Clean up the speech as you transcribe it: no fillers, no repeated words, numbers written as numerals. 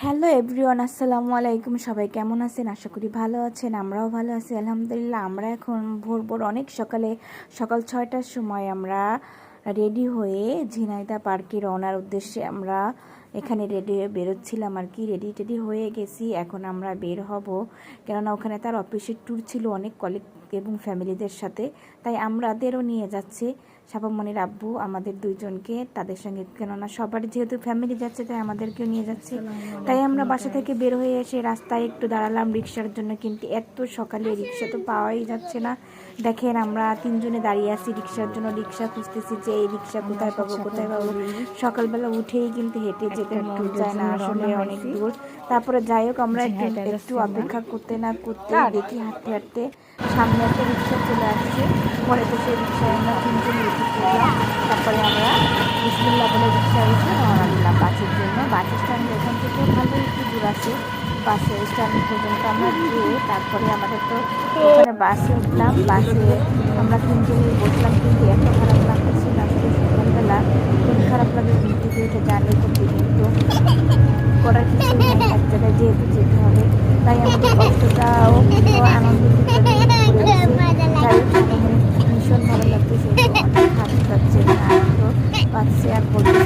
Hello everyone, আসসালামু আলাইকুম। সবাই কেমন আছেন? আশা করি ভালো আছেন। আমরাও ভালো আছি আলহামদুলিল্লাহ। আমরা এখন ভোর ভোর অনেক সকাল 6টার সময় আমরা রেডি হয়ে ঝিনাইদহ পার্কে রওনার উদ্দেশ্যে আমরা এখানে রেডি হয়ে বেরোচ্ছিলাম আর কি। রেডি হয়ে গেছি, এখন আমরা বের হব। কেননা ওখানে তার অফিসের ট্যুর ছিল অনেক কলিগ এবং ফ্যামিলিদের সাথে, তাই আমাদেরও নিয়ে যাচ্ছে সাপামনির আব্বু আমাদের দুইজনকে তাদের সঙ্গে। কেননা সবার যেহেতু ফ্যামিলি যাচ্ছে তাই আমাদেরকেও নিয়ে যাচ্ছে। তাই আমরা বাসা থেকে বের হয়ে এসে রাস্তায় একটু দাঁড়ালাম রিক্সার জন্য, কিন্তু এত সকালে রিক্সা তো পাওয়াই যাচ্ছে না। দেখেন আমরা তিনজনে দাঁড়িয়ে আছি রিক্সার জন্য, রিক্সা খুঁজতেছি যে এই রিক্সা কোথায় পাবো। সকালবেলা উঠেই কিন্তু হেঁটে যেতে মন চায় না, আসলে অনেক দূর। তারপরে যাই হোক, আমরা একটু অপেক্ষা করতে না করতে দেখি হাঁটতে হাঁটতে সামনে একটা রিক্সা চলে আসছে। পরে তো সেই রিক্সায় আমরা তিনজনে উঠে পড়লাম। তারপরে আমরা বিসমিল্লাহ বলে রিক্সা উঠে রওনা দিলাম বাসের জন্য। বাস স্ট্যান্ড এখান থেকে ভালো একটু দূর আছে, বাসে স্ট্যান্ড পর্যন্ত আমরা গিয়ে তারপরে আমাদের তো ওখানে বাসে উঠলাম। বাসে আমরা তিনজনেই বসলাম, কিন্তু এত খারাপ লাগতেছে আসলে সকালবেলা। খুব খারাপ লাগে ঘুম থেকে উঠে জার্নি করতে, কিন্তু করার কিছু নেই, এক জায়গায় যেহেতু যেতে হবে তাই আমাদের কষ্টটাও কিন্তু আনন্দের ভিতরে ভীষণ ভালো লাগতেছে। অনেক হাসি পাচ্ছে, আনন্দ পাচ্ছে আর বলতে